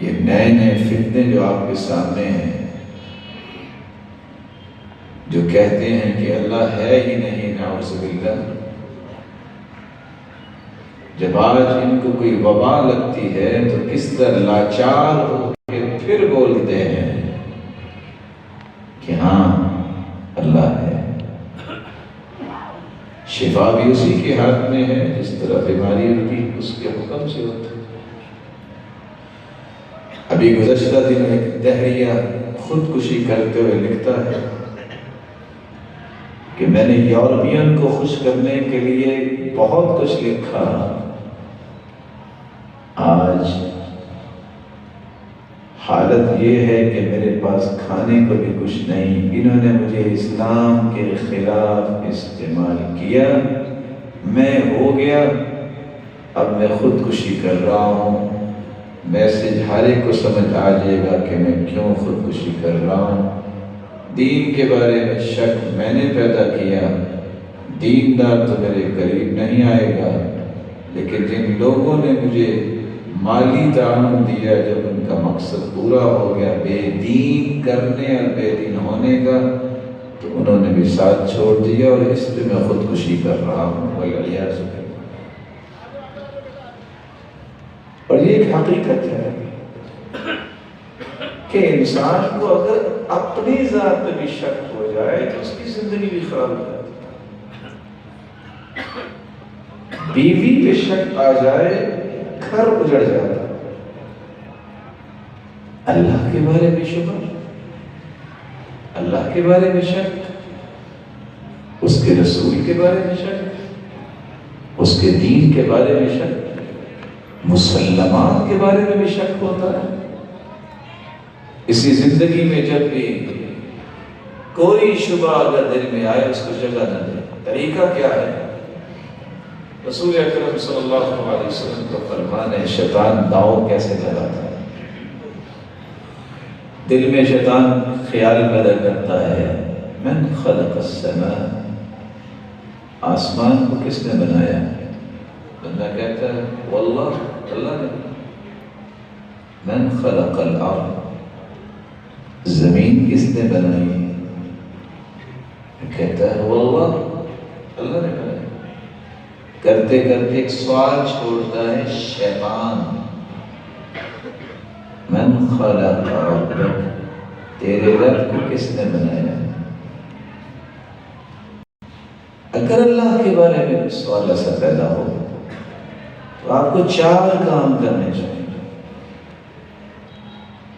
یہ نئے نئے فتنے جو آپ کے سامنے ہیں، جو کہتے ہیں کہ اللہ ہے ہی نہیں، نعوذ باللہ، جب آج ان کو کوئی وبا لگتی ہے تو کس طرح لاچار ہو کے پھر بولتے ہیں کہ ہاں اللہ ہے۔ شفا بھی اسی کے ہاتھ میں ہے، جس طرح بیماری ہوتی اس کے حکم سے ہوتی ہے۔ ابھی گزشتہ دن ایک دہریہ خودکشی کرتے ہوئے لکھتا ہے کہ میں نے یورپین کو خوش کرنے کے لیے بہت کچھ لکھا، آج حالت یہ ہے کہ میرے پاس کھانے کو بھی کچھ نہیں۔ انہوں نے مجھے اسلام کے خلاف استعمال کیا، میں ہو گیا، اب میں خودکشی کر رہا ہوں۔ میسج ہر ایک کو سمجھ آ جائے گا کہ میں کیوں خودکشی کر رہا ہوں۔ دین کے بارے میں شک میں نے پیدا کیا، دیندار تو میرے قریب نہیں آئے گا، لیکن جن لوگوں نے مجھے مالی تعاون دیا، جب ان کا مقصد پورا ہو گیا بے دین کرنے اور بے دین ہونے کا، تو انہوں نے بھی ساتھ چھوڑ دیا، اور اس پہ میں خودکشی کر رہا ہوں۔ والعیاذ باللہ۔ اور یہ ایک حقیقت ہے کہ انسان کو اگر اپنی ذات پہ بھی شک ہو جائے تو اس کی زندگی بھی خراب ہو جاتی ہے۔ بیوی پہ شک آ جائے گھر اجڑ جاتا ہے۔ اللہ کے بارے میں شبہ، اللہ کے بارے میں شک، اس کے رسول کے بارے میں شک، اس کے دین کے بارے میں شک، مسلمات کے بارے میں بھی شک ہوتا ہے۔ اسی زندگی میں جب بھی کوئی شبہ اگر دل میں آئے اس کو جگہ نہ دے۔ طریقہ کیا ہے؟ رسول اکرم صلی اللہ علیہ وسلم کا فرمان ہے، شیطان داؤ کیسے لگاتا ہے؟ دل میں شیطان خیال پیدا کرتا ہے، من خلق السماء، آسمان کو کس نے بنایا؟ بندہ کہتا ہے واللہ، اللہ نے۔ من خلق الارض، زمین کس نے بنائی؟ کہتا ہے واللہ، اللہ نے بنائی۔ کرتے کرتے ایک سوال چھوڑتا ہے، شیطان، من خلق ربک، تیرے رب کو کس نے بنایا؟ اگر اللہ کے بارے میں سوال ایسا پیدا ہو تو آپ کو 4 کام کرنے چاہیے۔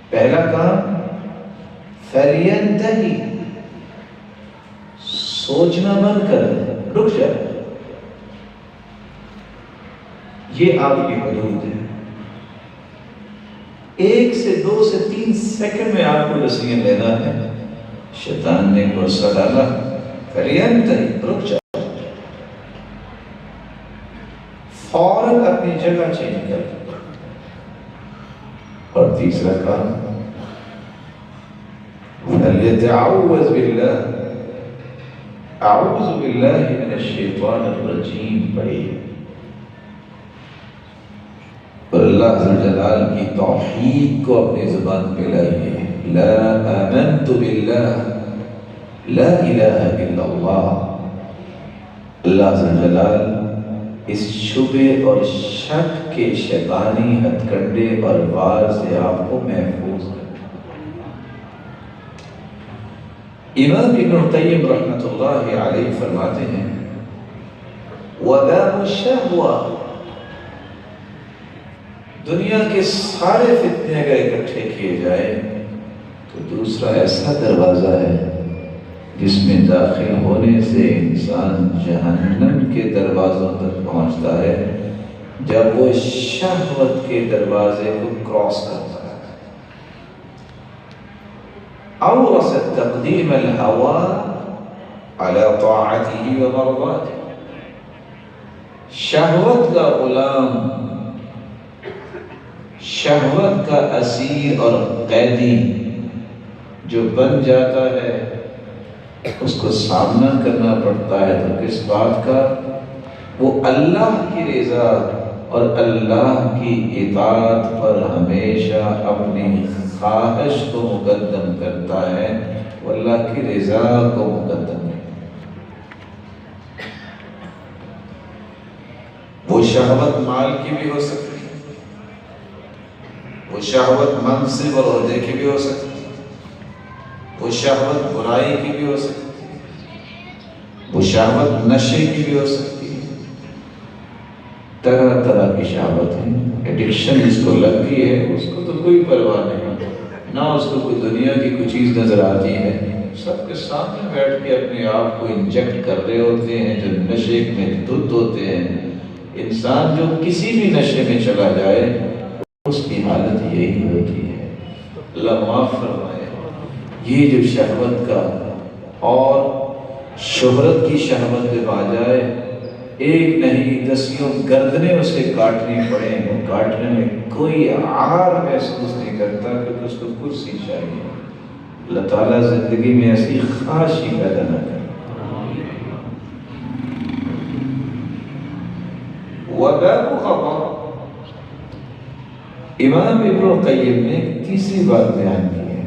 پہلا کام، فَلْيَنْتَهِ، سوچنا بند کر دے، رک جائے۔ یہ آپ کی حدود ہے۔ 1 سے 2 سے 3 سیکنڈ میں آپ کو ڈیسیژن لینا ہے۔ شیطان نے غصہ ڈالا، فَلْيَنْتَهِ، رک جائے، فوراً اپنی جگہ چینج کر۔ اور تیسرا کام، فَلْيَتَعَوَّذْ بِاللَّهِ، اعوذ باللہ من الشیطان الرجیم پڑھیے، اور اللہ ذوالجلال کی توحید کو اپنی زبان پہ لائیے۔ لا آمنت باللہ، لا الہ الا اللہ۔ اللہ ذوالجلال اس شبہ اور شک کے شیطانی ہتھ کنڈے اور وار سے آپ کو محفوظ کرے۔ امام ابن القیم رحمۃ اللہ علیہ فرماتے ہیں، وَبَابُ الشَّهْوَةِ، دنیا کے سارے فتنے اگر اکٹھے کیے جائیں تو دوسرا ایسا دروازہ ہے جس میں داخل ہونے سے انسان جہنم کے دروازوں تک پہنچتا ہے جب وہ شہوت کے دروازے کو کراس کرتا ہے۔ اورث تقدیم الهوى على طاعته ومرضاته، شہوت کا غلام، شہوت کا اسیر اور قیدی جو بن جاتا ہے، اس کو سامنا کرنا پڑتا ہے تو کس بات کا؟ وہ اللہ کی رضا اور اللہ کی اطاعت پر ہمیشہ اپنی خواہش کو مقدم کرتا ہے، وہ اللہ کی رضا کو مقدم نہیں۔ وہ شہوت مال کی بھی ہو سکتی ہے، وہ شہوت منصب اور عہدے کی بھی ہو سکتی ہے، وہ شہوت برائی کی بھی ہو سکتی ہے، وہ شہوت نشے کی بھی ہو سکتی ہے۔ طرح طرح کی شہوت ہے، ایڈکشن جس کو لگ گئی ہے اس کو تو کوئی پرواہ نہیں، نہ اس کو کوئی دنیا کی کوئی چیز نظر آتی ہے، سب کے سامنے بیٹھ کے اپنے آپ کو انجیکٹ کر رہے ہوتے ہیں، جو نشے میں دھت ہوتے ہیں۔ انسان جو کسی بھی نشے میں چلا جائے اس کی حالت یہی ہوتی ہے۔ اللہ معاف فرمائے۔ یہ جو شہوت کا اور شہرت کی شہوت جب آ جائے، ایک نہیں دسیوں گردنیں اسے کاٹنی پڑیں، وہ کاٹنے میں کوئی عار محسوس نہیں کرتا کیونکہ اس کو کرسی چاہیے۔ اللہ تعالیٰ زندگی میں ایسی خواہش ہی پیدا نہ کرے۔ وَبَابُ خَطَأ، امام ابن القیم نے تیسری بات بیان کی ہے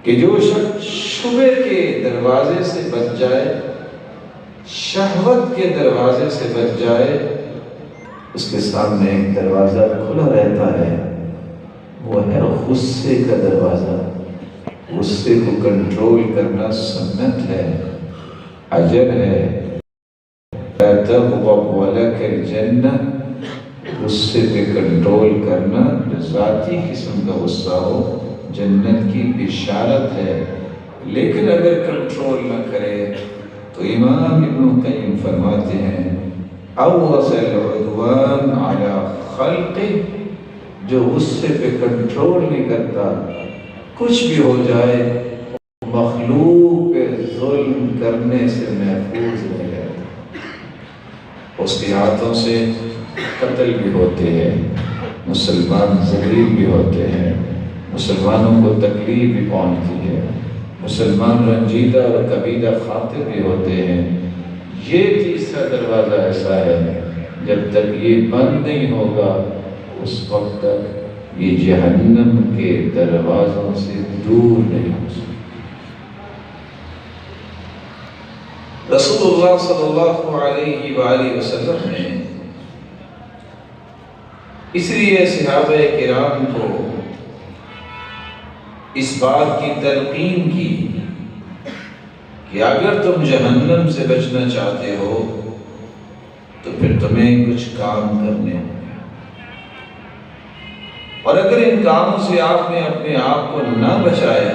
کہ جو شخص شبہ کے دروازے سے بچ جائے، شہوت کے دروازے سے بچ جائے، اس کے سامنے ایک دروازہ کھلا رہتا ہے، وہ ہے غصے کا دروازہ۔ غصے کو کنٹرول کرنا سنت ہے، اجر ہے۔ لا تغضب ولک الجنہ، غصے پہ کنٹرول کرنا جو ذاتی قسم کا غصہ ہو جنت کی بشارت ہے، لیکن اگر کنٹرول نہ کرے تو امام ابن القیم فرماتے ہیں اوصل العدوان علی خلق، جو غصے پہ کنٹرول نہیں کرتا، کچھ بھی ہو جائے مخلوق پہ ظلم کرنے سے محفوظ نہیں رہتا۔ اس کے ہاتھوں سے قتل بھی ہوتے ہیں، مسلمان ذلیل بھی ہوتے ہیں، مسلمانوں کو تکلیف بھی پہنچتی ہے، مسلمان رنجیدہ اور کبیدہ خاطر بھی ہوتے ہیں۔ یہ تیسرا دروازہ ایسا ہے جب تک یہ بند نہیں ہوگا اس وقت تک یہ جہنم کے دروازوں سے دور نہیں ہو سکتا۔ رسول اللہ صلی اللہ علیہ وآلہ وسلم نے اس لیے صحابہ کرام کو اس بات کی تلقین کی کہ اگر تم جہنم سے بچنا چاہتے ہو تو پھر تمہیں کچھ کام کرنے ہوں گے، اور اگر ان کاموں سے آپ نے اپنے آپ کو نہ بچایا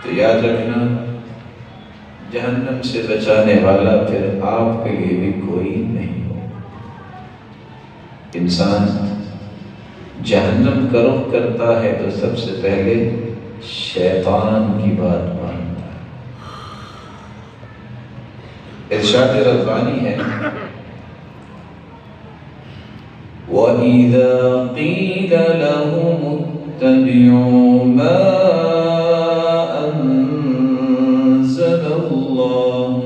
تو یاد رکھنا جہنم سے بچانے والا پھر آپ کے لیے بھی کوئی نہیں ہو۔ انسان جہنم کا رخ کرتا ہے تو سب سے پہلے شیطان کی بات مانتا ہے۔ ارشاد ربانی ہے وَإِذَا قِيلَ لَهُمُ اتَّبِعُوا مَا أَنزَلَ اللَّهُ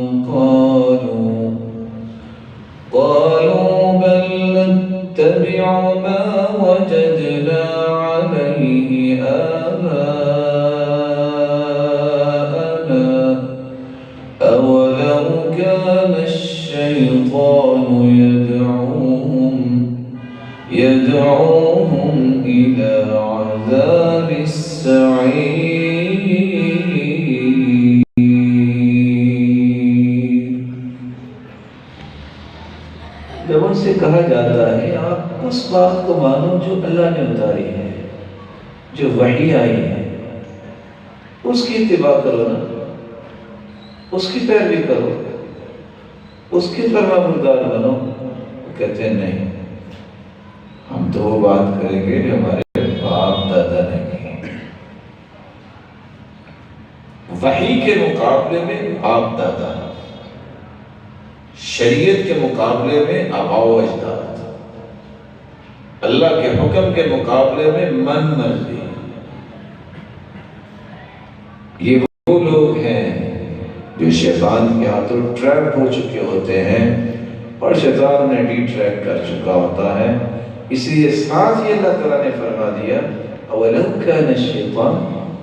قَالُوا بَلْ نَتَّبِعُ مَا وَجَدْنَا عَلَيْهِ آبَاءَنَا أَوَلَوْ كَانَ الشَّيْطَانُ يدعوهم إلى عذاب السعير۔ جب ان سے کہا جاتا ہے آپ اس بات کو مانو جو اللہ نے اتاری ہے، جو وحی آئی ہے، اس کی اتباع کرو نا، اس کی پیروی کرو، اس کی فرما بردار بنو۔ کہتے ہیں نہیں، ہم تو وہ بات کریں گے جو ہمارے باپ دادا نے کی۔ وحی کے مقابلے میں باپ دادا، شریعت کے مقابلے میں آباء و اجداد، اللہ کے حکم کے مقابلے میں من مرضی۔ یہ وہ لوگ ہیں جو شیطان کے ہاتھوں ٹریپ ہو چکے ہوتے ہیں، اور شیطان نے ڈی ٹریک کر چکا ہوتا ہے۔ اس لیے ساتھ ہی اللہ تعالیٰ نے فرما دیا اولو کان الشیطان